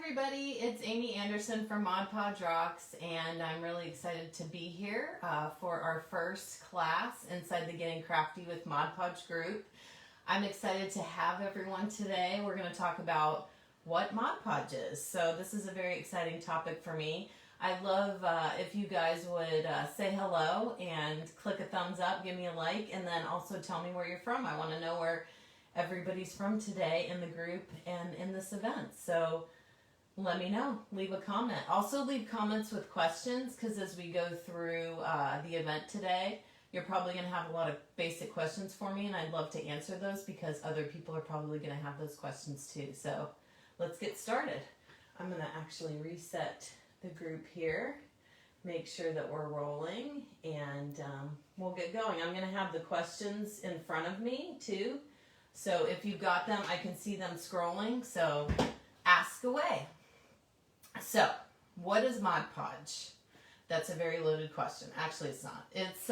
everybody, it's Amy Anderson from Mod Podge Rocks, and I'm really excited to be here for our first class inside the Getting Crafty with Mod Podge group. I'm excited to have everyone today. We're going to talk about what Mod Podge is. So this is a very exciting topic for me. I'd love if you guys would say hello and click a thumbs up, give me a like, and then also tell me where you're from. I want to know where everybody's from today in the group and in this event. So let me know. Leave a comment. Also leave comments with questions, because as we go through the event today, you're probably going to have a lot of basic questions for me, and I'd love to answer those because other people are probably going to have those questions too. So let's get started. I'm going to actually reset the group here, make sure that we're rolling, and we'll get going. I'm going to have the questions in front of me too. So if you've got them, I can see them scrolling, so ask away. So, what is Mod Podge? That's a very loaded question. Actually, it's not. It's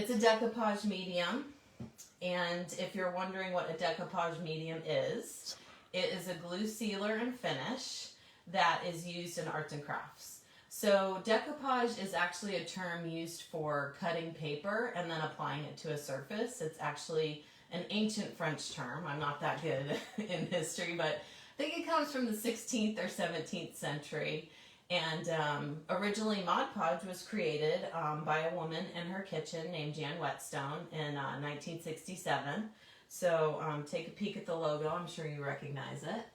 a decoupage medium, and if you're wondering what a decoupage medium is, it is a glue sealer and finish that is used in arts and crafts. So, decoupage is actually a term used for cutting paper and then applying it to a surface. It's actually an ancient French term. I'm not that good in history, but I think it comes from the 16th or 17th century. And originally Mod Podge was created by a woman in her kitchen named Jan Whetstone in 1967. So take a peek at the logo. I'm sure you recognize it.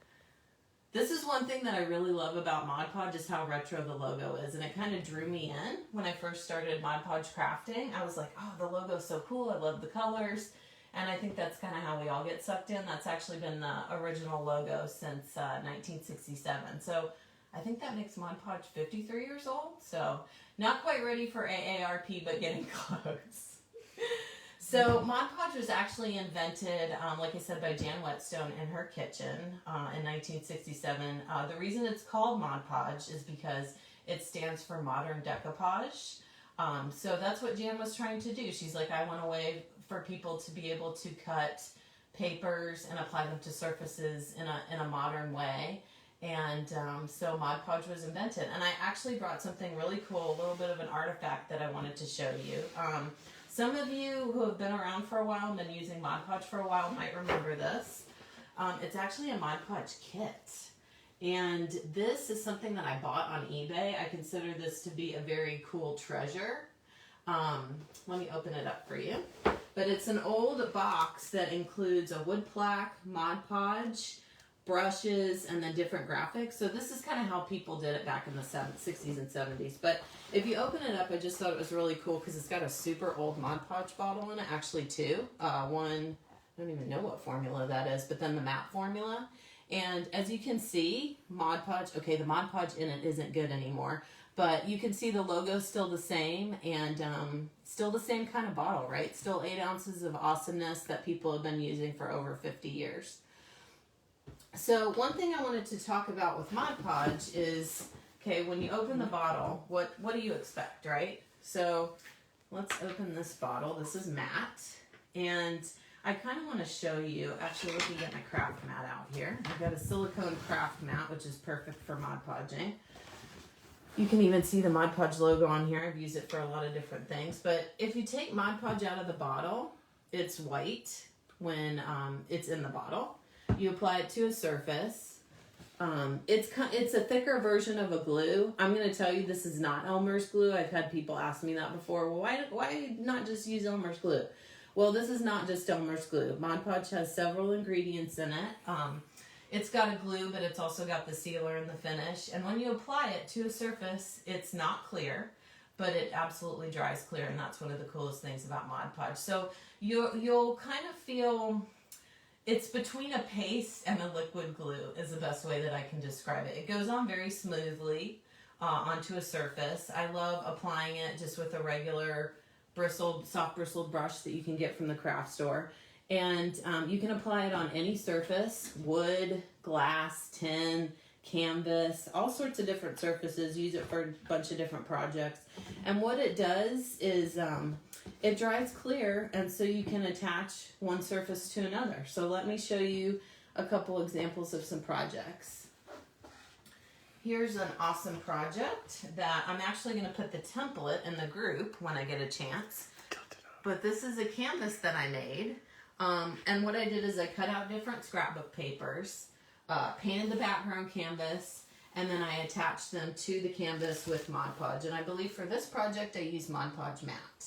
This is one thing that I really love about Mod Podge, is how retro the logo is. And it kind of drew me in when I first started Mod Podge crafting. I was like, oh, the logo's so cool. I love the colors. And I think that's kind of how we all get sucked in. That's actually been the original logo since 1967. So I think that makes Mod Podge 53 years old. So not quite ready for AARP, but getting close. So Mod Podge was actually invented, like I said, by Jan Whetstone in her kitchen in 1967. The reason it's called Mod Podge is because it stands for modern decoupage. So that's what Jan was trying to do. She's like, I want a way for people to be able to cut papers and apply them to surfaces in a modern way. And so Mod Podge was invented. And I actually brought something really cool, a little bit of an artifact that I wanted to show you. Some of you who have been around for a while and been using Mod Podge for a while might remember this. It's actually a Mod Podge kit. And this is something that I bought on eBay. I consider this to be a very cool treasure. Let me open it up for you. But it's an old box that includes a wood plaque, Mod Podge, brushes, and then different graphics. So this is kind of how people did it back in the 60s and 70s. But if you open it up, I just thought it was really cool because it's got a super old Mod Podge bottle in it, actually two. One, I don't even know what formula that is, but then the matte formula. And as you can see, Mod Podge, okay, the Mod Podge in it isn't good anymore, but you can see the logo's still the same, and still the same kind of bottle, right? Still 8 ounces of awesomeness that people have been using for over 50 years. So one thing I wanted to talk about with Mod Podge is, okay, when you open the bottle, what do you expect, right? So let's open this bottle. This is matte, and I kind of want to show you, actually let me get my craft mat out here. I've got a silicone craft mat, which is perfect for Mod Podging. You can even see the Mod Podge logo on here. I've used it for a lot of different things. But if you take Mod Podge out of the bottle, it's white when it's in the bottle. You apply it to a surface. It's a thicker version of a glue. I'm going to tell you, this is not Elmer's glue. I've had people ask me that before. Well, why not just use Elmer's glue? Well, this is not just Elmer's glue. Mod Podge has several ingredients in it. It's got a glue, but it's also got the sealer and the finish. And when you apply it to a surface, it's not clear, but it absolutely dries clear, and that's one of the coolest things about Mod Podge. So you'll kind of feel it's between a paste and a liquid glue is the best way that I can describe it. It goes on very smoothly onto a surface. I love applying it just with a regular soft bristled brush that you can get from the craft store. And you can apply it on any surface, wood, glass, tin, canvas, all sorts of different surfaces. Use it for a bunch of different projects. And what it does is it dries clear, and so you can attach one surface to another. So let me show you a couple examples of some projects. here's an awesome project that I'm actually going to put the template in the group when I get a chance. But this is a canvas that I made. And what I did is I cut out different scrapbook papers, painted the background canvas, and then I attached them to the canvas with Mod Podge. And I believe for this project I used Mod Podge matte.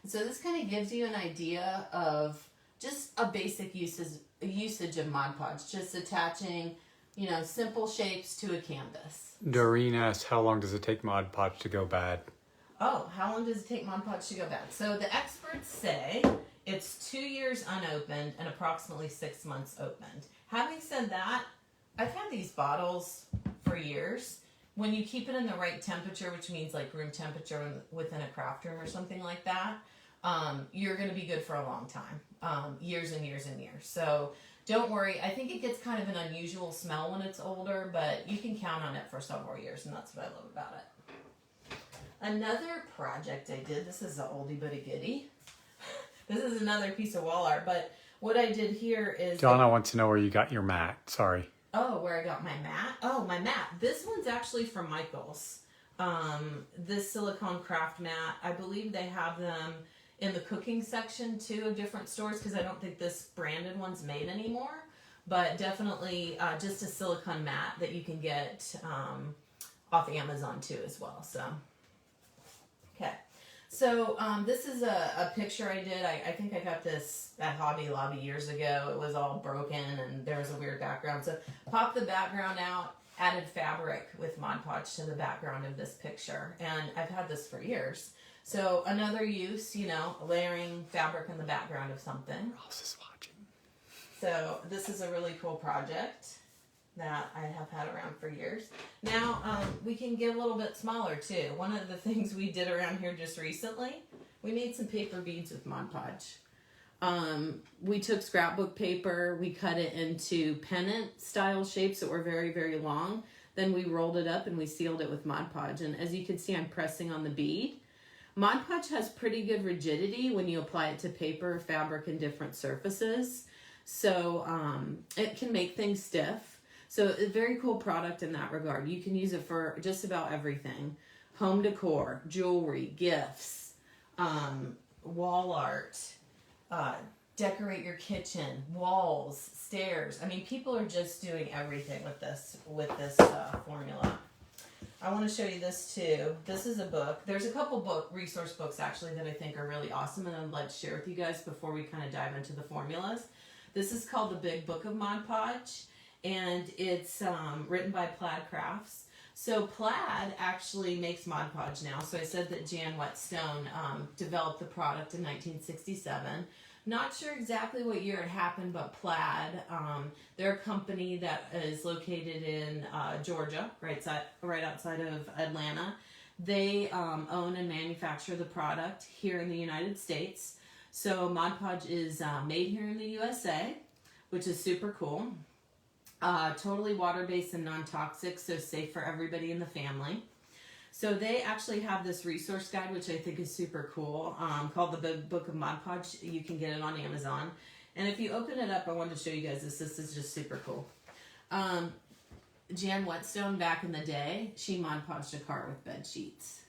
So this kind of gives you an idea of just a basic usage of Mod Podge, just attaching, you know, simple shapes to a canvas. Doreen asked, how long does it take Mod Podge to go bad? Oh, how long does it take Mod Podge to go bad? So the experts say it's 2 years unopened and approximately 6 months opened. Having said that, I've had these bottles for years. When you keep it in the right temperature, which means like room temperature within a craft room or something like that, you're going to be good for a long time, years and years and years. So don't worry. I think it gets kind of an unusual smell when it's older, but you can count on it for several years, and that's what I love about it. Another project I did, this is an oldie but a goodie. This is another piece of wall art, but what I did here is... Donna wants to know where you got your mat. Sorry. Oh, where I got my mat? Oh, my mat. This one's actually from Michael's. This silicone craft mat. I believe they have them in the cooking section too of different stores, because I don't think this branded one's made anymore. But definitely just a silicone mat that you can get off Amazon too as well. So, okay. So this is a picture I did. I think I got this at Hobby Lobby years ago. It was all broken and there was a weird background. So popped the background out, added fabric with Mod Podge to the background of this picture. And I've had this for years. So another use, you know, layering fabric in the background of something. Ross is watching. So this is a really cool project that I have had around for years. Now, we can get a little bit smaller too. One of the things we did around here just recently, we made some paper beads with Mod Podge. We took scrapbook paper, we cut it into pennant style shapes that were very, very long. Then we rolled it up and we sealed it with Mod Podge. And as you can see, I'm pressing on the bead. Mod Podge has pretty good rigidity when you apply it to paper, fabric, and different surfaces. So it can make things stiff. So a very cool product in that regard. You can use it for just about everything. Home decor, jewelry, gifts, wall art, decorate your kitchen, walls, stairs. I mean, people are just doing everything with this formula. I want to show you this too. This is a book. There's a couple resource books actually that I think are really awesome and I'd like to share with you guys before we kind of dive into the formulas. This is called The Big Book of Mod Podge, and it's written by Plaid Crafts. So Plaid actually makes Mod Podge now. So I said that Jan Whetstone developed the product in 1967. Not sure exactly what year it happened, but Plaid, they're a company that is located in Georgia, right outside of Atlanta. They own and manufacture the product here in the United States. So Mod Podge is made here in the USA, which is super cool. Totally water-based and non-toxic, so safe for everybody in the family. So they actually have this resource guide, which I think is super cool, called The Big Book of Mod Podge. You can get it on Amazon. And if you open it up, I wanted to show you guys this. This is just super cool. Jan Whetstone, back in the day, she Mod Podged a car with bed sheets.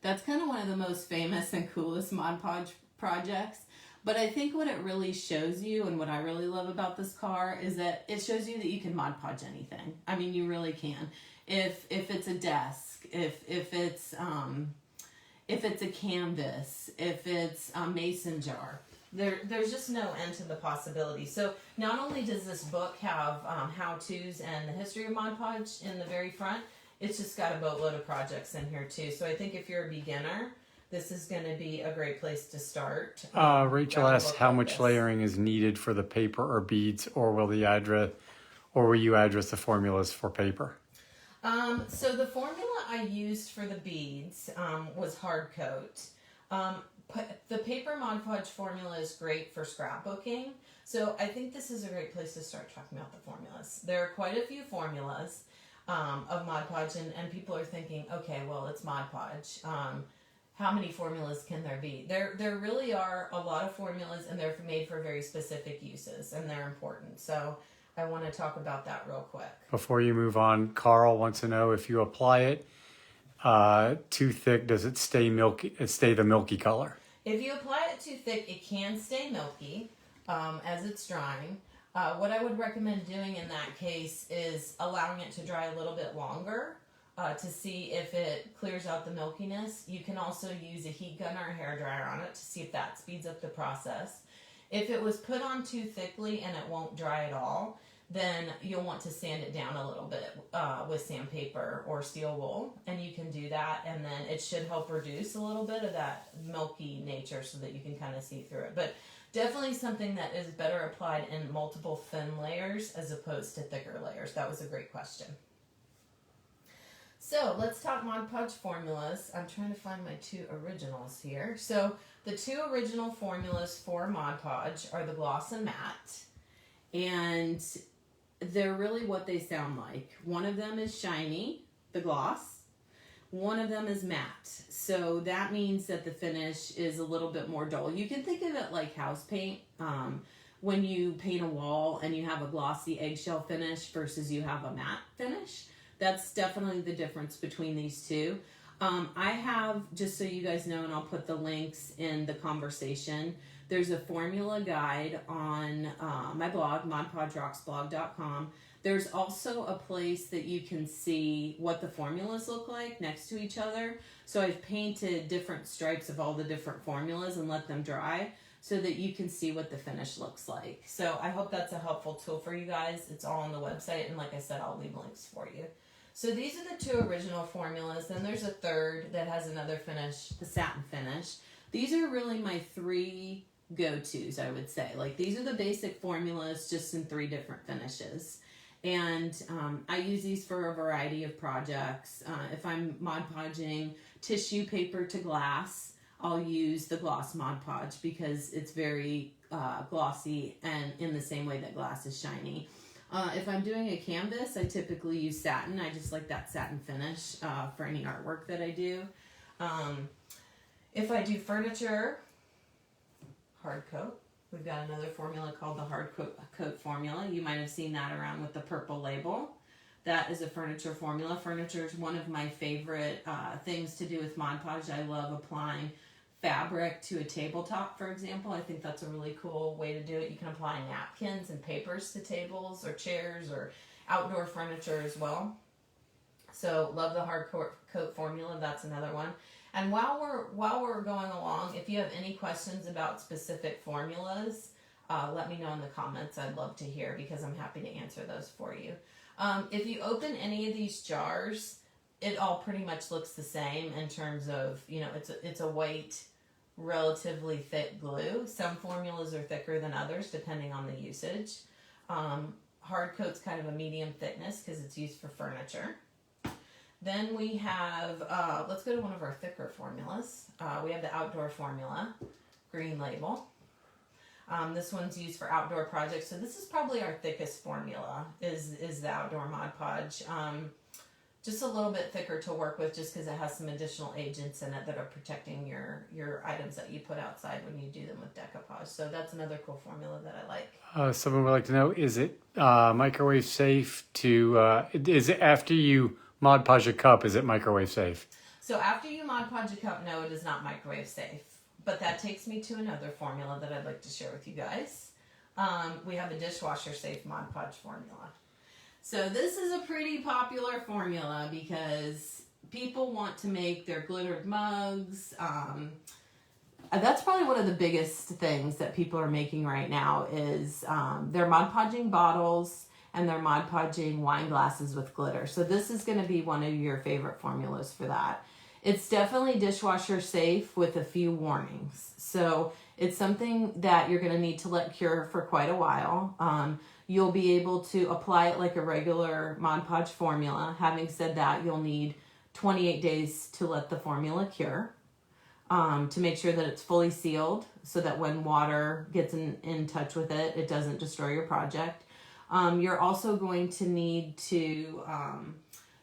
That's kind of one of the most famous and coolest Mod Podge projects. But I think what it really shows you, and what I really love about this car, is that it shows you that you can Mod Podge anything. I mean, you really can. If it's a desk, if it's a canvas, if it's a mason jar, there's just no end to the possibilities. So not only does this book have how-tos and the history of Mod Podge in the very front, it's just got a boatload of projects in here too. So I think if you're a beginner, this is going to be a great place to start. Rachel asks how much layering is needed for the paper or beads, or will you address the formulas for paper? So the formula I used for the beads was hard coat. The paper Mod Podge formula is great for scrapbooking. So I think this is a great place to start talking about the formulas. There are quite a few formulas of Mod Podge, and people are thinking, okay, well, it's Mod Podge. How many formulas can there be? There really are a lot of formulas, and they're made for very specific uses, and they're important. So I want to talk about that real quick. Before you move on, Carl wants to know if you apply it too thick, does it stay milky? Stay the milky color? If you apply it too thick, it can stay milky as it's drying. What I would recommend doing in that case is allowing it to dry a little bit longer to see if it clears out the milkiness. You can also use a heat gun or a hairdryer on it to see if that speeds up the process. If it was put on too thickly and it won't dry at all, then you'll want to sand it down a little bit with sandpaper or steel wool, and you can do that, and then it should help reduce a little bit of that milky nature so that you can kind of see through it. But definitely something that is better applied in multiple thin layers as opposed to thicker layers. That was a great question. So let's talk Mod Podge formulas. I'm trying to find my two originals here. So the two original formulas for Mod Podge are the gloss and matte, and they're really what they sound like. One of them is shiny, the gloss. One of them is matte. So that means that the finish is a little bit more dull. You can think of it like house paint. When you paint a wall and you have a glossy eggshell finish versus you have a matte finish. That's definitely the difference between these two. I have, just so you guys know, and I'll put the links in the conversation, there's a formula guide on my blog, modpodgerocksblog.com. There's also a place that you can see what the formulas look like next to each other. So I've painted different stripes of all the different formulas and let them dry so that you can see what the finish looks like. So I hope that's a helpful tool for you guys. It's all on the website, and like I said, I'll leave links for you. So these are the two original formulas. Then there's a third that has another finish, the satin finish. These are really my three go-tos, I would say. Like, these are the basic formulas, just in 3 different finishes. And I use these for a variety of projects. If I'm Mod Podging tissue paper to glass, I'll use the gloss Mod Podge because it's very glossy and in the same way that glass is shiny. If I'm doing a canvas, I typically use satin. I just like that satin finish for any artwork that I do. If I do furniture, hard coat. We've got another formula called the hard coat formula. You might have seen that around with the purple label. That is a furniture formula. Furniture is one of my favorite things to do with Mod Podge. I love applying fabric to a tabletop, for example. I think that's a really cool way to do it. You can apply napkins and papers to tables or chairs or outdoor furniture as well. So love the hard coat formula. That's another one. And while we're going along, if you have any questions about specific formulas, let me know in the comments. I'd love to hear because I'm happy to answer those for you. If you open any of these jars, it all pretty much looks the same in terms of, you know, it's a white, relatively thick glue. Some formulas are thicker than others depending on the usage. Hard coat's kind of a medium thickness because it's used for furniture. Then we have, let's go to one of our thicker formulas. We have the outdoor formula, green label. This one's used for outdoor projects. So this is probably our thickest formula, is the outdoor Mod Podge. Just a little bit thicker to work with just because it has some additional agents in it that are protecting your items that you put outside when you do them with decoupage. So that's another cool formula that I like. Someone would like to know, is it microwave safe to, is it after you Mod Podge a cup, is it microwave safe? So after you Mod Podge a cup, no, it is not microwave safe. But that takes me to another formula that I'd like to share with you guys. We have a dishwasher safe Mod Podge formula. So this is a pretty popular formula because people want to make their glittered mugs. That's probably one of the biggest things that people are making right now is they're Mod Podging bottles and they're Mod Podging wine glasses with glitter. So this is going to be one of your favorite formulas for that. It's definitely dishwasher safe with a few warnings. So it's something that you're going to need to let cure for quite a while. You'll be able to apply it like a regular Mod Podge formula. Having said that, you'll need 28 days to let the formula cure, to make sure that it's fully sealed so that when water gets in touch with it, it doesn't destroy your project. You're also going to need to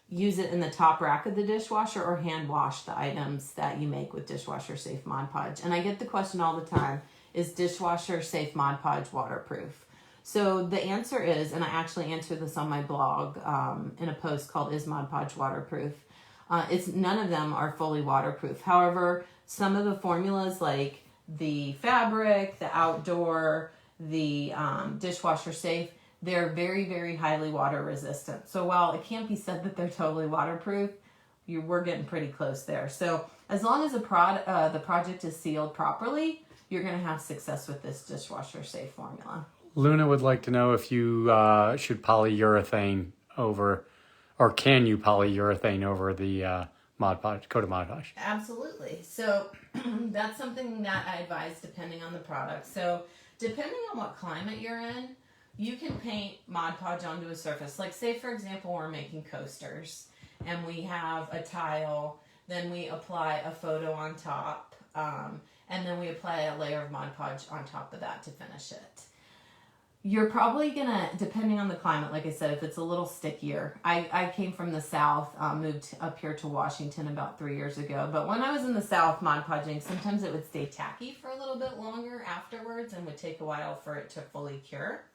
use it in the top rack of the dishwasher or hand wash the items that you make with dishwasher safe Mod Podge. And I get the question all the time, is dishwasher safe Mod Podge waterproof? So the answer is, and I actually answered this on my blog in a post called "Is Mod Podge Waterproof?" It's none of them are fully waterproof. However, some of the formulas like the fabric, the outdoor, the dishwasher safe, they're very, very highly water resistant. So while it can't be said that they're totally waterproof, we're getting pretty close there. So as long as the project is sealed properly, you're going to have success with this dishwasher safe formula. Luna would like to know if you should polyurethane over, or can you polyurethane over the Mod Podge, coat of Mod Podge? Absolutely. So that's something that I advise depending on the product. So depending on what climate you're in, you can paint Mod Podge onto a surface. Like say, for example, we're making coasters and we have a tile, then we apply a photo on top, and then we apply a layer of Mod Podge on top of that to finish it. You're probably gonna, depending on the climate, like I said, if it's a little stickier. I came from the South, moved up here to Washington about 3 years ago. But when I was in the South Mod Podging, sometimes it would stay tacky for a little bit longer afterwards and would take a while for it to fully cure.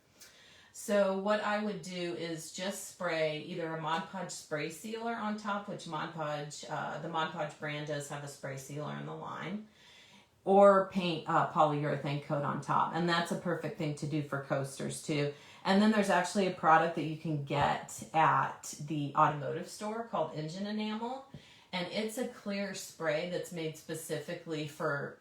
So what I would do is just spray either a Mod Podge spray sealer on top, which Mod Podge, the Mod Podge brand does have a spray sealer in the line, or paint a polyurethane coat on top. And that's a perfect thing to do for coasters too. And then there's actually a product that you can get at the automotive store called Engine Enamel. And it's a clear spray that's made specifically for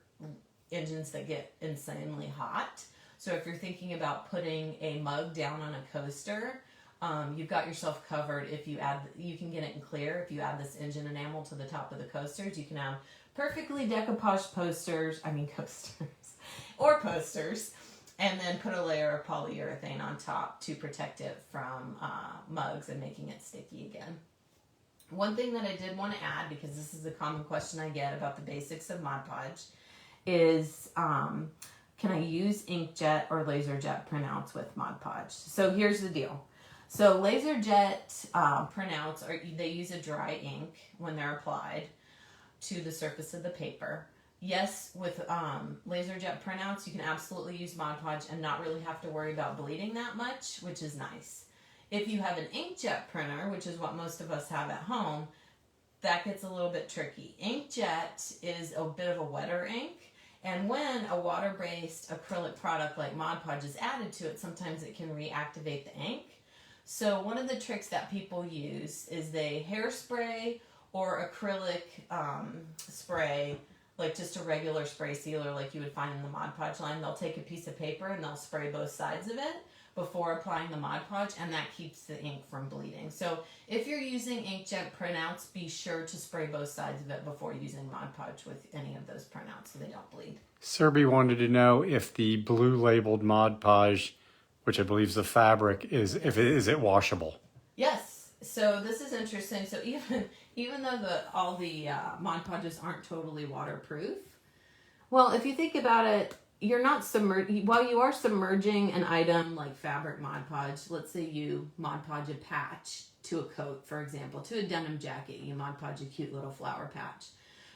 engines that get insanely hot. So if you're thinking about putting a mug down on a coaster, you've got yourself covered. If you add, you can get it in clear. If you add this engine enamel to the top of the coasters, you can have perfectly decoupaged coasters, or posters, and then put a layer of polyurethane on top to protect it from mugs and making it sticky again. One thing that I did want to add, because this is a common question I get about the basics of Mod Podge, is can I use inkjet or laser jet printouts with Mod Podge? So here's the deal. So laser jet printouts, they use a dry ink when they're applied to the surface of the paper. Yes, with laser jet printouts, you can absolutely use Mod Podge and not really have to worry about bleeding that much, which is nice. If you have an inkjet printer, which is what most of us have at home, that gets a little bit tricky. Inkjet is a bit of a wetter ink, and when a water-based acrylic product like Mod Podge is added to it, sometimes it can reactivate the ink. So one of the tricks that people use is they hairspray or acrylic spray, like just a regular spray sealer like you would find in the Mod Podge line. They'll take a piece of paper and they'll spray both sides of it before applying the Mod Podge, and that keeps the ink from bleeding. So if you're using inkjet printouts, be sure to spray both sides of it before using Mod Podge with any of those printouts so they don't bleed. Serby wanted to know if the blue labeled Mod Podge, which I believe is the fabric, is it washable? Yes. So this is interesting. So even though all the Mod Podges aren't totally waterproof, well, if you think about it, you're not while you are submerging an item like fabric Mod Podge. Let's say you Mod Podge a patch to a coat, for example, to a denim jacket, you Mod Podge a cute little flower patch.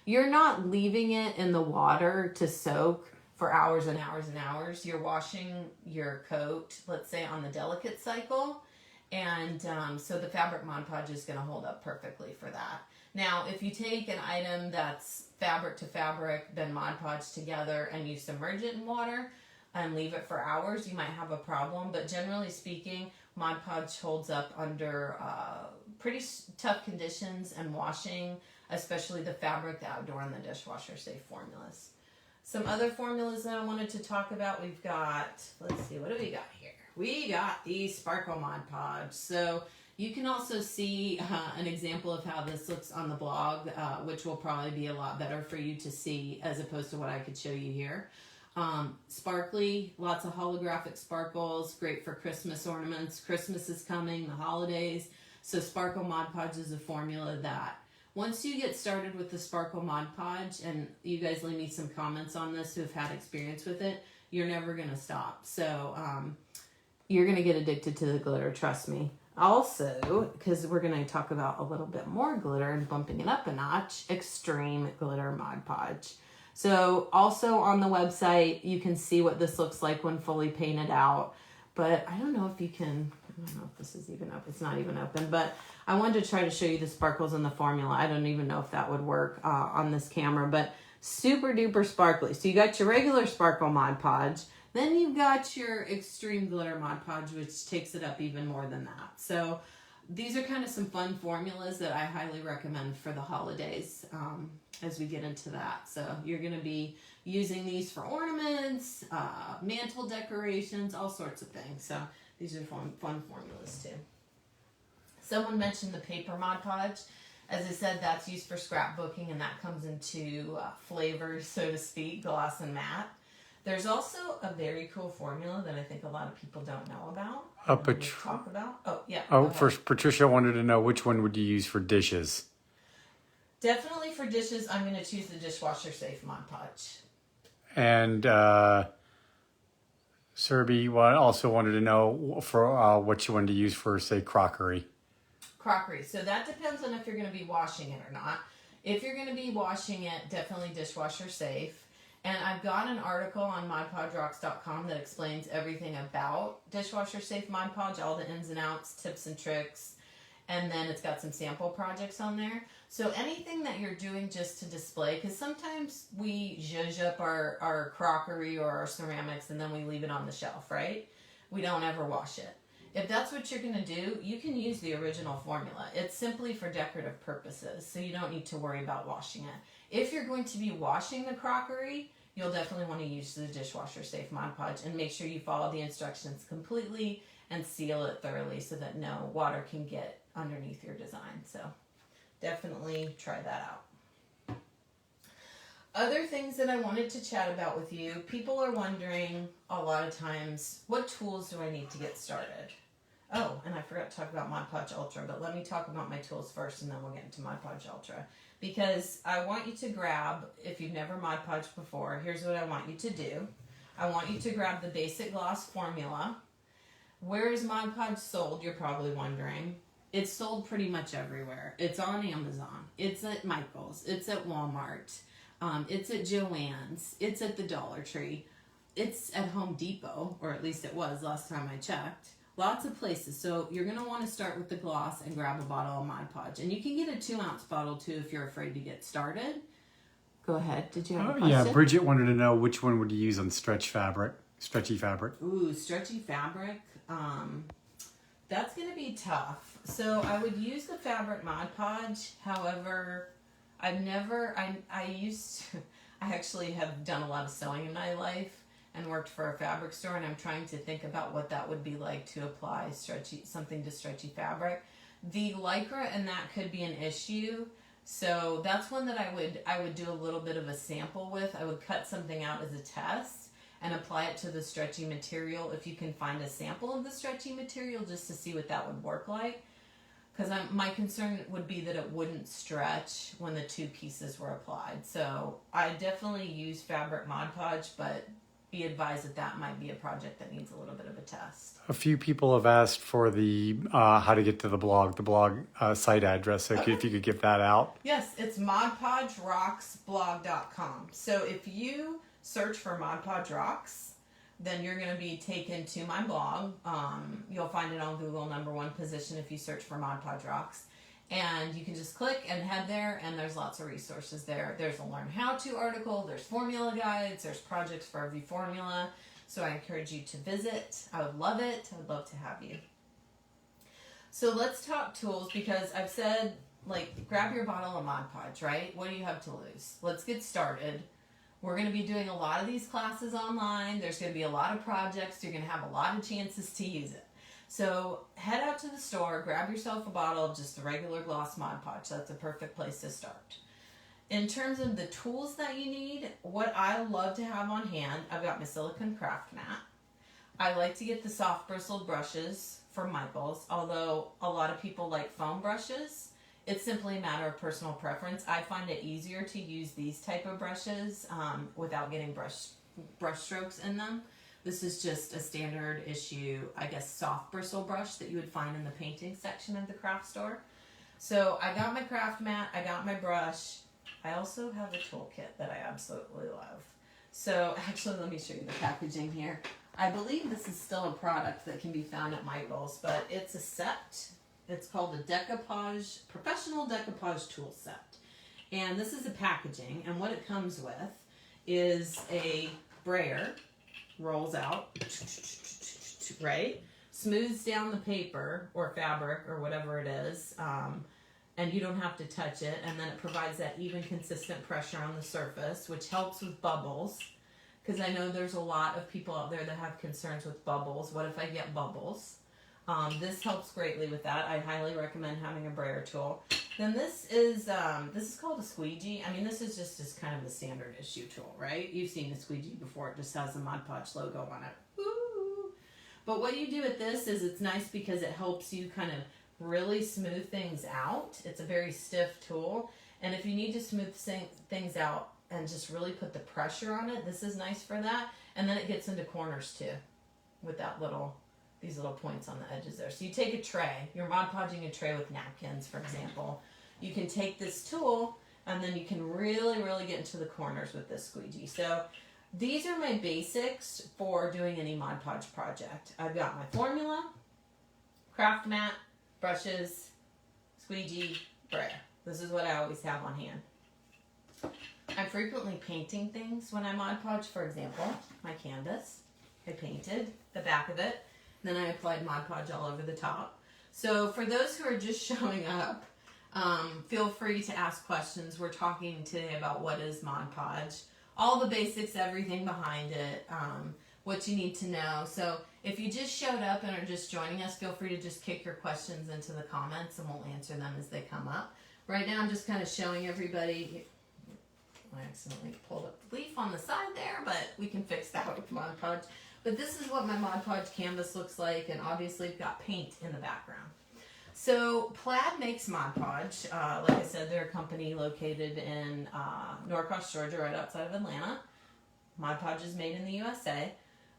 You're not leaving it in the water to soak for hours and hours and hours. You're washing your coat, let's say, on the delicate cycle. And so the fabric Mod Podge is going to hold up perfectly for that. Now, if you take an item that's fabric to fabric, then Mod Podge together, and you submerge it in water and leave it for hours, you might have a problem. But generally speaking, Mod Podge holds up under pretty tough conditions and washing, especially the fabric, the outdoor, and the dishwasher safe formulas. Some other formulas that I wanted to talk about, we've got, let's see, what do we got here? We got the Sparkle Mod Podge. So you can also see an example of how this looks on the blog, which will probably be a lot better for you to see as opposed to what I could show you here. Sparkly, lots of holographic sparkles, great for Christmas ornaments. Christmas is coming, the holidays. So Sparkle Mod Podge is a formula that once you get started with the Sparkle Mod Podge, and you guys leave me some comments on this who have had experience with it, you're never going to stop. So you're going to get addicted to the glitter, trust me. Also, because we're going to talk about a little bit more glitter and bumping it up a notch, Extreme Glitter Mod Podge. So also on the website, you can see what this looks like when fully painted out. but I don't know if you can, I don't know if this is even open. It's not even open, but I wanted to try to show you the sparkles in the formula. I don't even know if that would work on this camera, but super duper sparkly. So you got your regular sparkle Mod Podge, then you've got your extreme glitter Mod Podge, which takes it up even more than that. So these are kind of some fun formulas that I highly recommend for the holidays as we get into that. So you're going to be using these for ornaments, mantle decorations, all sorts of things. So these are fun formulas too. Someone mentioned the paper Mod Podge. As I said, that's used for scrapbooking, and that comes in two flavors, so to speak, gloss and matte. There's also a very cool formula that I think a lot of people don't know about. Talk about. Oh, yeah. Oh, first, Patricia wanted to know which one would you use for dishes? Definitely for dishes, I'm going to choose the Dishwasher Safe Mod Podge. And Serby also wanted to know for what you wanted to use for, say, crockery. Crockery. So that depends on if you're going to be washing it or not. If you're going to be washing it, definitely dishwasher safe. And I've got an article on modpodgerocks.com that explains everything about dishwasher safe Mod Podge, all the ins and outs, tips and tricks. And then it's got some sample projects on there. So anything that you're doing just to display, because sometimes we zhuzh up our crockery or our ceramics and then we leave it on the shelf, right? We don't ever wash it. If that's what you're going to do, you can use the original formula. It's simply for decorative purposes, so you don't need to worry about washing it. If you're going to be washing the crockery, you'll definitely want to use the dishwasher safe Mod Podge and make sure you follow the instructions completely and seal it thoroughly so that no water can get underneath your design. So definitely try that out. Other things that I wanted to chat about with you, people are wondering a lot of times, what tools do I need to get started? Oh, and I forgot to talk about Mod Podge Ultra, but let me talk about my tools first and then we'll get into Mod Podge Ultra. Because I want you to grab, if you've never Mod Podged before, here's what I want you to do. I want you to grab the basic gloss formula. Where is Mod Podge sold, you're probably wondering. It's sold pretty much everywhere. It's on Amazon. It's at Michael's. It's at Walmart. It's at Joann's. It's at the Dollar Tree. It's at Home Depot, or at least it was last time I checked. Lots of places. So you're going to want to start with the gloss and grab a bottle of Mod Podge. And you can get a 2-ounce bottle too if you're afraid to get started. Go ahead. Did you have a question? Yeah, Bridget wanted to know which one would you use on stretchy fabric. Ooh, stretchy fabric. That's going to be tough. So I would use the fabric Mod Podge. However, I actually have done a lot of sewing in my life and worked for a fabric store, and I'm trying to think about what that would be like to apply something to stretchy fabric. The Lycra and that could be an issue, so that's one that I would do a little bit of a sample with. I would cut something out as a test and apply it to the stretchy material if you can find a sample of the stretchy material just to see what that would work like. Because my concern would be that it wouldn't stretch when the two pieces were applied. So I definitely use fabric Mod Podge, but be advised that that might be a project that needs a little bit of a test. A few people have asked for the how to get to the blog site address. So if you could give that out. Yes, it's modpodgerocksblog.com. So if you search for Mod Podge Rocks, then you're going to be taken to my blog. You'll find it on Google #1 position if you search for Mod Podge Rocks. And you can just click and head there, and there's lots of resources there. There's a Learn How To article, there's formula guides, there's projects for every formula. So I encourage you to visit. I would love it. I would love to have you. So let's talk tools, because I've said, grab your bottle of Mod Podge, right? What do you have to lose? Let's get started. We're going to be doing a lot of these classes online. There's going to be a lot of projects. You're going to have a lot of chances to use it. So head out to the store, grab yourself a bottle of just the regular gloss Mod Podge. That's a perfect place to start. In terms of the tools that you need, what I love to have on hand, I've got my silicone craft mat. I like to get the soft bristled brushes from Michael's, although a lot of people like foam brushes. It's simply a matter of personal preference. I find it easier to use these type of brushes without getting brush strokes in them. This is just a standard issue, I guess, soft bristle brush that you would find in the painting section of the craft store. So I got my craft mat, I got my brush. I also have a toolkit that I absolutely love. So actually, let me show you the packaging here. I believe this is still a product that can be found at Michael's, but it's a set. It's called the DECOUPAGE, Professional DECOUPAGE Tool Set. And this is the packaging, and what it comes with is a brayer, rolls out, right? Smooths down the paper or fabric or whatever it is, and you don't have to touch it, and then it provides that even consistent pressure on the surface, which helps with bubbles, because I know there's a lot of people out there that have concerns with bubbles. What if I get bubbles? This helps greatly with that. I highly recommend having a brayer tool. Then this is called a squeegee. I mean, this is just kind of the standard issue tool, right? You've seen a squeegee before. It just has the Mod Podge logo on it. Woo! But what you do with this is it's nice because it helps you kind of really smooth things out. It's a very stiff tool. And if you need to smooth things out and just really put the pressure on it, this is nice for that. And then it gets into corners too with these little points on the edges there. So you take a tray, you're Mod Podging a tray with napkins, for example. You can take this tool and then you can really, really get into the corners with this squeegee. So these are my basics for doing any Mod Podge project. I've got my formula, craft mat, brushes, squeegee, brayer. This is what I always have on hand. I'm frequently painting things when I Mod Podge. For example, my canvas, I painted the back of it. Then I applied Mod Podge all over the top. So for those who are just showing up, feel free to ask questions. We're talking today about what is Mod Podge, all the basics, everything behind it, what you need to know. So if you just showed up and are just joining us, feel free to just kick your questions into the comments and we'll answer them as they come up. Right now I'm just kind of showing everybody. I accidentally pulled up the leaf on the side there, but we can fix that with Mod Podge. But this is what my Mod Podge canvas looks like, and obviously I've got paint in the background. So Plaid makes Mod Podge. Like I said, they're a company located in Norcross, Georgia, right outside of Atlanta. Mod Podge is made in the USA.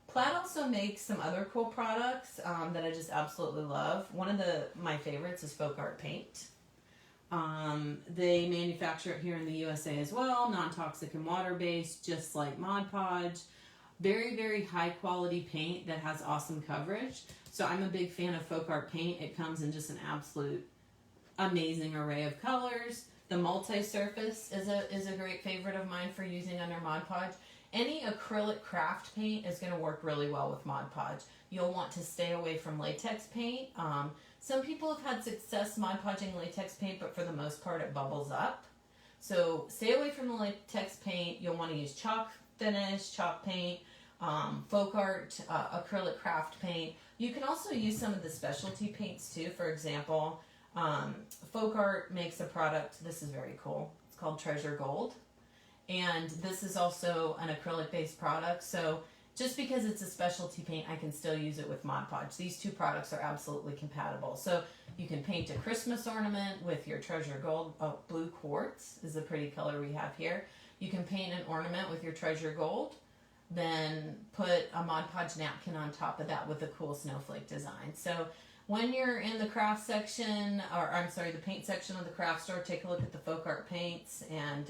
Plaid also makes some other cool products that I just absolutely love. One of my favorites is folk art paint. They manufacture it here in the USA as well, non-toxic and water-based, just like Mod Podge. Very, very high quality paint that has awesome coverage. So I'm a big fan of folk art paint. It comes in just an absolute amazing array of colors. The multi-surface is a great favorite of mine for using under Mod Podge. Any acrylic craft paint is going to work really well with Mod Podge. You'll want to stay away from latex paint. Some people have had success Mod Podging latex paint, but for the most part it bubbles up. So stay away from the latex paint. You'll want to use chalk finish, chalk paint, folk art, acrylic craft paint. You can also use some of the specialty paints too. For example, folk art makes a product, this is very cool, it's called Treasure Gold. And this is also an acrylic based product. So just because it's a specialty paint, I can still use it with Mod Podge. These two products are absolutely compatible. So you can paint a Christmas ornament with your Treasure Gold. Blue quartz is the pretty color we have here. You can paint an ornament with your Treasure Gold, then put a Mod Podge napkin on top of that with a cool snowflake design. So when you're in the craft section, the paint section of the craft store, take a look at the folk art paints, and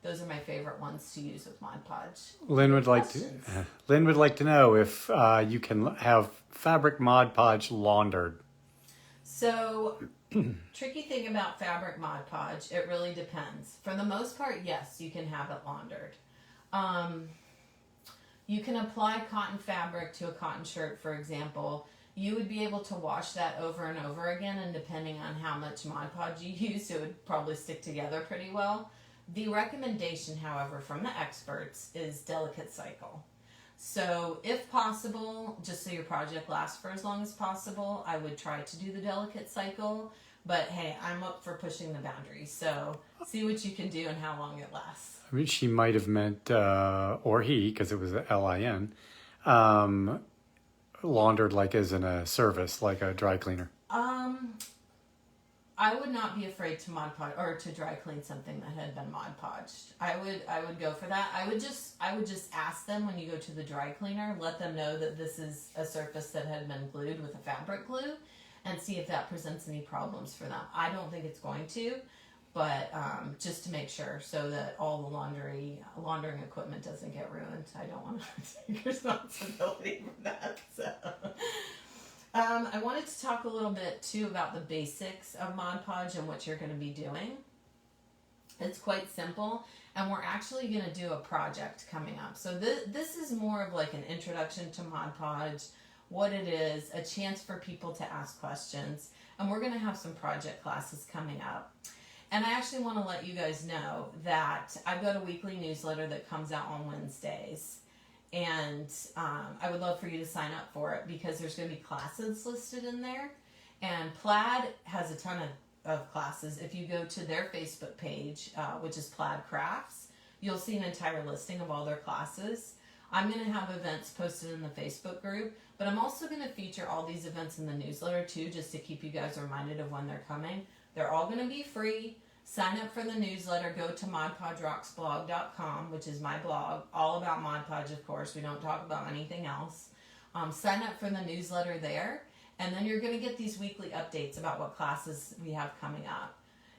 those are my favorite ones to use with Mod Podge. Lynn would like to know if you can have fabric Mod Podge laundered. So, tricky thing about fabric Mod Podge, it really depends. For the most part, yes, you can have it laundered. You can apply cotton fabric to a cotton shirt, for example. You would be able to wash that over and over again, and depending on how much Mod Podge you use, it would probably stick together pretty well. The recommendation, however, from the experts is delicate cycle. So if possible, just so your project lasts for as long as possible, I would try to do the delicate cycle. But hey, I'm up for pushing the boundaries. So see what you can do and how long it lasts. I mean, she might have meant, or he, because it was L-I-N, laundered like as in a service, like a dry cleaner. I would not be afraid to Mod Podge or to dry clean something that had been Mod Podged. I would go for that. I would just ask them when you go to the dry cleaner, let them know that this is a surface that had been glued with a fabric glue, and see if that presents any problems for them. I don't think it's going to. but just to make sure so that all the laundering equipment doesn't get ruined. I don't want to take responsibility for that. So I wanted to talk a little bit too about the basics of Mod Podge and what you're going to be doing. It's quite simple, and we're actually going to do a project coming up. So this is more of like an introduction to Mod Podge, what it is, a chance for people to ask questions, and we're going to have some project classes coming up. And I actually want to let you guys know that I've got a weekly newsletter that comes out on Wednesdays, and I would love for you to sign up for it because there's going to be classes listed in there, and Plaid has a ton of classes. If you go to their Facebook page, which is Plaid Crafts, you'll see an entire listing of all their classes. I'm going to have events posted in the Facebook group, but I'm also going to feature all these events in the newsletter too, just to keep you guys reminded of when they're coming. They're all going to be free. Sign up for the newsletter. Go to modpodgerocksblog.com, which is my blog, all about Mod Podge, of course. We don't talk about anything else. Sign up for the newsletter there. And then you're going to get these weekly updates about what classes we have coming up.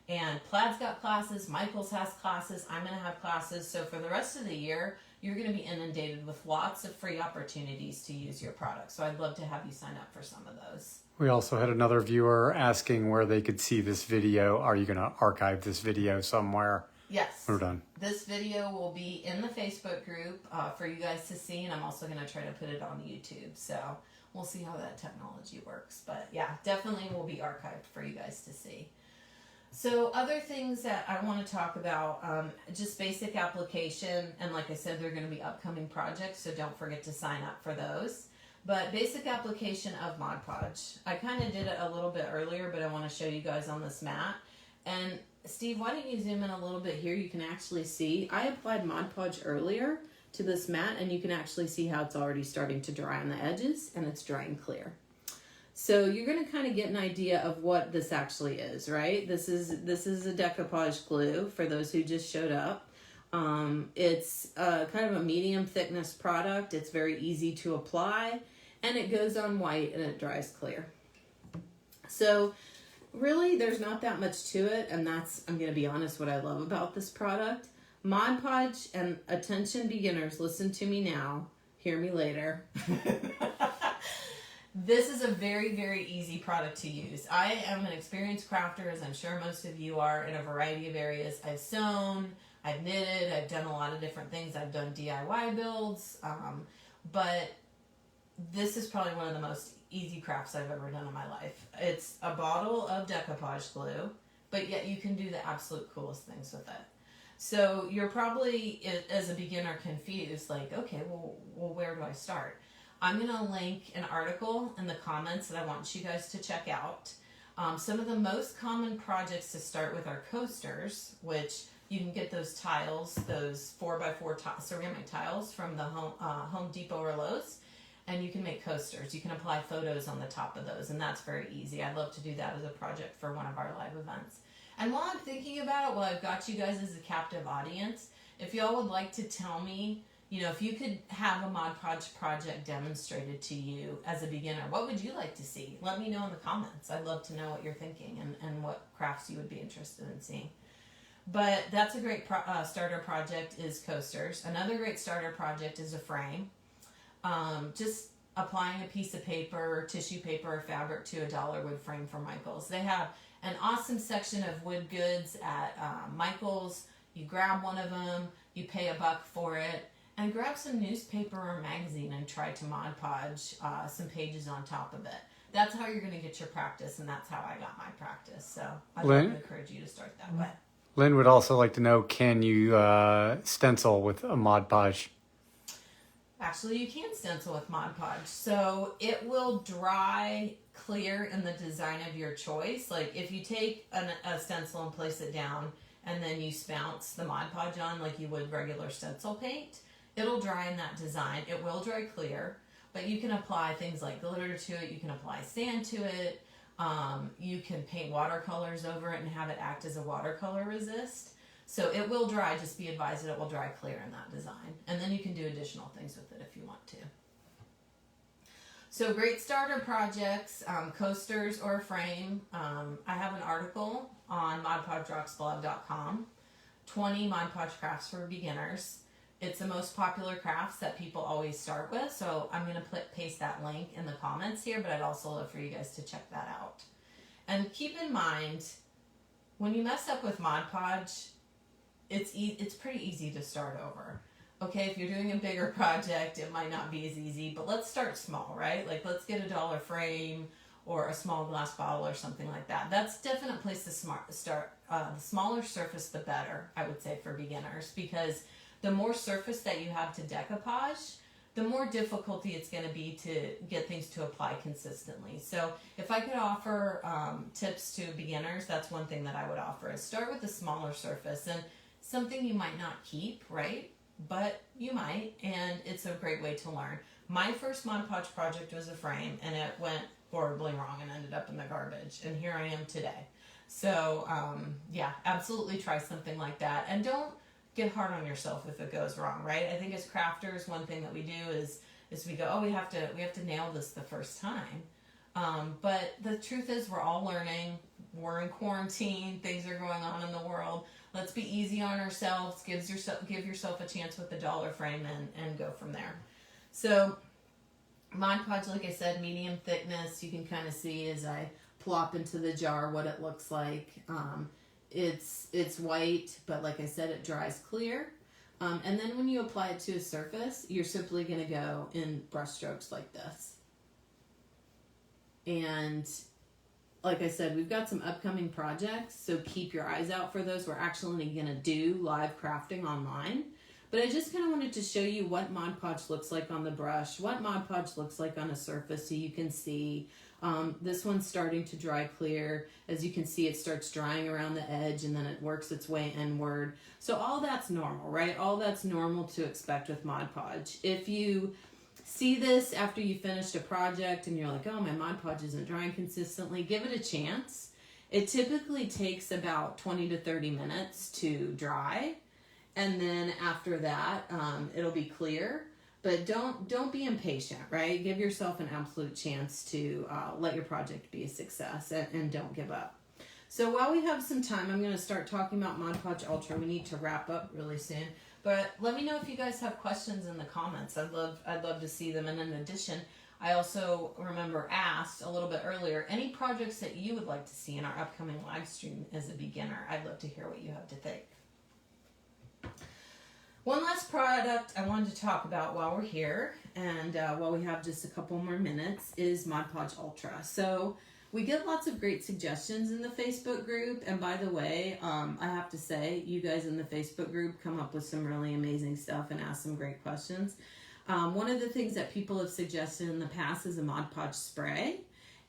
And Plaid's got classes, Michael's has classes, I'm going to have classes. So for the rest of the year, you're going to be inundated with lots of free opportunities to use your product. So I'd love to have you sign up for some of those. We also had another viewer asking where they could see this video. Are you going to archive this video somewhere? Yes. We're done. This video will be in the Facebook group for you guys to see, and I'm also going to try to put it on YouTube. So we'll see how that technology works. But yeah, definitely will be archived for you guys to see. So other things that I want to talk about, just basic application. And like I said, they're going to be upcoming projects, so don't forget to sign up for those. But basic application of Mod Podge. I kind of did it a little bit earlier, but I want to show you guys on this mat. And Steve, why don't you zoom in a little bit here? You can actually see, I applied Mod Podge earlier to this mat, and you can actually see how it's already starting to dry on the edges, and it's drying clear. So you're going to kind of get an idea of what this actually is, right? This is a decoupage glue for those who just showed up. It's kind of a medium thickness product. It's very easy to apply, and it goes on white and it dries clear. So really there's not that much to it, and that's, I'm going to be honest, what I love about this product. Mod Podge, and attention beginners, listen to me now, hear me later. This is a very, very easy product to use. I am an experienced crafter, as I'm sure most of you are, in a variety of areas. I've sewn, I've knitted, I've done a lot of different things. I've done DIY builds, but this is probably one of the most easy crafts I've ever done in my life. It's a bottle of decoupage glue, but yet you can do the absolute coolest things with it. So you're probably, as a beginner, confused, like, okay, well where do I start? I'm going to link an article in the comments that I want you guys to check out. Some of the most common projects to start with are coasters, which you can get those tiles, those 4x4 ceramic tiles from the Home Depot or Lowe's, and you can make coasters. You can apply photos on the top of those, and that's very easy. I'd love to do that as a project for one of our live events. And while I'm thinking about it, while I've got you guys as a captive audience, if y'all would like to tell me, you know, if you could have a Mod Podge project demonstrated to you as a beginner, what would you like to see? Let me know in the comments. I'd love to know what you're thinking and what crafts you would be interested in seeing. But that's a great starter project, is coasters. Another great starter project is a frame. Just applying a piece of paper, tissue paper, or fabric to a dollar wood frame from Michael's. They have an awesome section of wood goods at Michael's. You grab one of them, you pay $1 for it, and grab some newspaper or magazine and try to Mod Podge some pages on top of it. That's how you're going to get your practice, and that's how I got my practice. So I'd like to encourage you to start that way. Lynn would also like to know, can you stencil with a Mod Podge? Actually, you can stencil with Mod Podge. So it will dry clear in the design of your choice. Like if you take a stencil and place it down, and then you spounce the Mod Podge on like you would regular stencil paint, it'll dry in that design. It will dry clear, but you can apply things like glitter to it. You can apply sand to it. You can paint watercolors over it and have it act as a watercolor resist. So it will dry. Just be advised that it will dry clear in that design. And then you can do additional things with it if you want to. So great starter projects, coasters or a frame. I have an article on modpodgerocksblog.com, 20 Mod Podge crafts for beginners. It's the most popular crafts that people always start with, so I'm going to paste that link in the comments here, but I'd also love for you guys to check that out. And keep in mind, when you mess up with Mod Podge, it's pretty easy to start over. Okay, if you're doing a bigger project, it might not be as easy, but let's start small, right? Like, let's get a dollar frame or a small glass bottle or something like that. That's a definite place to start. The smaller surface, the better, I would say, for beginners, because the more surface that you have to decoupage, the more difficulty it's going to be to get things to apply consistently. So if I could offer tips to beginners, that's one thing that I would offer, is start with a smaller surface, and something you might not keep, right? But you might, and it's a great way to learn. My first Mod Podge project was a frame, and it went horribly wrong and ended up in the garbage, and here I am today. So yeah, absolutely try something like that, and don't get hard on yourself if it goes wrong, right? I think as crafters, one thing that we do is we go, oh, we have to nail this the first time. But the truth is, we're all learning. We're in quarantine. Things are going on in the world. Let's be easy on ourselves. Give yourself a chance with the dollar frame and go from there. So Mod Podge, like I said, medium thickness. You can kind of see as I plop into the jar what it looks like. It's white, but like I said, it dries clear. And then when you apply it to a surface, you're simply going to go in brush strokes like this. And like I said, we've got some upcoming projects, so keep your eyes out for those. We're actually going to do live crafting online. But I just kind of wanted to show you what Mod Podge looks like on the brush, what Mod Podge looks like on a surface, so you can see. This one's starting to dry clear. As you can see, it starts drying around the edge, and then it works its way inward. So all that's normal, right? All that's normal to expect with Mod Podge. If you see this after you finished a project and you're like, oh, my Mod Podge isn't drying consistently, give it a chance. It typically takes about 20 to 30 minutes to dry, and then after that, it'll be clear. But don't be impatient, right? Give yourself an absolute chance to let your project be a success, and don't give up. So while we have some time, I'm going to start talking about Mod Podge Ultra. We need to wrap up really soon. But let me know if you guys have questions in the comments. I'd love to see them. And in addition, I also asked a little bit earlier, any projects that you would like to see in our upcoming live stream as a beginner. I'd love to hear what you have to think. One last product I wanted to talk about while we're here, and while we have just a couple more minutes, is Mod Podge Ultra. So we get lots of great suggestions in the Facebook group, and by the way, I have to say, you guys in the Facebook group come up with some really amazing stuff and ask some great questions. One of the things that people have suggested in the past is a Mod Podge spray,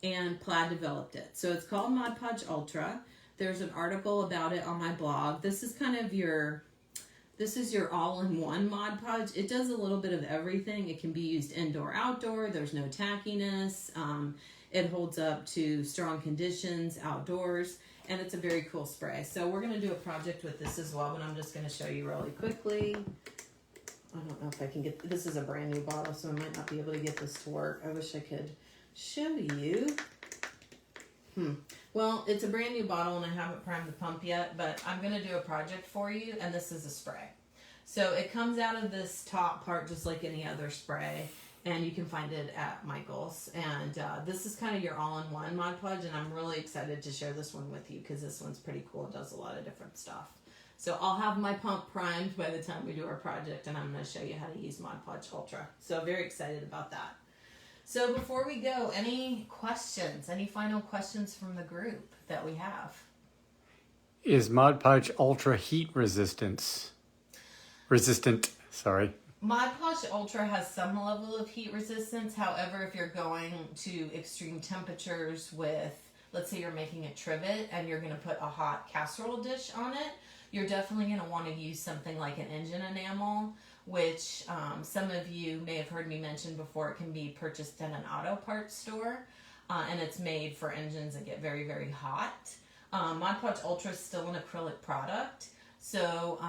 and Plaid developed it. So it's called Mod Podge Ultra. There's an article about it on my blog. This is kind of your all-in-one Mod Podge. It does a little bit of everything. It can be used indoor, outdoor. There's no tackiness. It holds up to strong conditions outdoors, and it's a very cool spray. So we're going to do a project with this as well, but I'm just going to show you really quickly. I don't know if I can get, this is a brand new bottle, so I might not be able to get this to work. I wish I could show you. Well, it's a brand new bottle and I haven't primed the pump yet, but I'm going to do a project for you, and this is a spray. So it comes out of this top part just like any other spray, and you can find it at Michael's. And this is kind of your all-in-one Mod Podge, and I'm really excited to share this one with you because this one's pretty cool. It does a lot of different stuff. So I'll have my pump primed by the time we do our project, and I'm going to show you how to use Mod Podge Ultra. So very excited about that. So before we go, any questions? Any final questions from the group that we have? Is Mod Podge Ultra heat resistant? Sorry. Mod Podge Ultra has some level of heat resistance. However, if you're going to extreme temperatures with, let's say you're making a trivet and you're going to put a hot casserole dish on it, you're definitely going to want to use something like an engine enamel, which some of you may have heard me mention before. It can be purchased in an auto parts store, and it's made for engines that get very, very hot. Mod Podge Ultra is still an acrylic product, So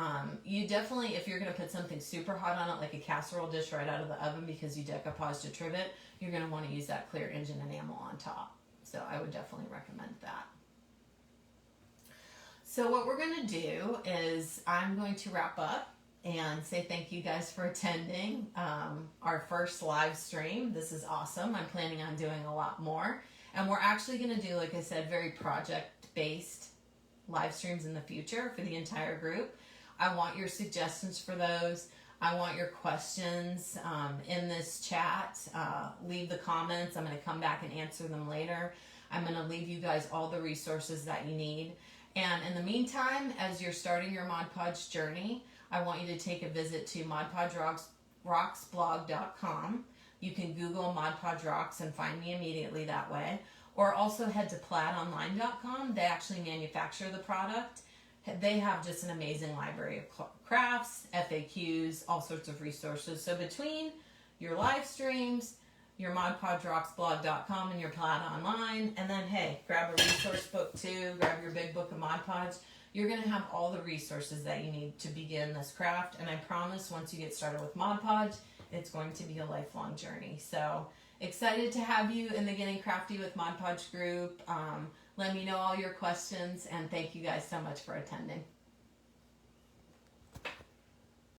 you definitely, if you're going to put something super hot on it, like a casserole dish right out of the oven because you decoupage to trivet, you're going to want to use that clear engine enamel on top. So I would definitely recommend that. So what we're going to do is I'm going to wrap up and say thank you guys for attending our first live stream. This is awesome. I'm planning on doing a lot more. And we're actually going to do, like I said, very project-based live streams in the future for the entire group. I want your suggestions for those. I want your questions in this chat. Leave the comments. I'm going to come back and answer them later. I'm going to leave you guys all the resources that you need. And in the meantime, as you're starting your Mod Podge journey, I want you to take a visit to modpodgerocksblog.com. You can Google Mod Podge Rocks and find me immediately that way. Or also head to plaidonline.com. They actually manufacture the product. They have just an amazing library of crafts, FAQs, all sorts of resources. So between your live streams, your modpodgerocksblog.com, and your Plaid Online, and then hey, grab a resource book too, grab your big book of Mod Podge. You're going to have all the resources that you need to begin this craft, and I promise once you get started with Mod Podge, it's going to be a lifelong journey. So excited to have you in the Getting Crafty with Mod Podge group. Let me know all your questions, and thank you guys so much for attending.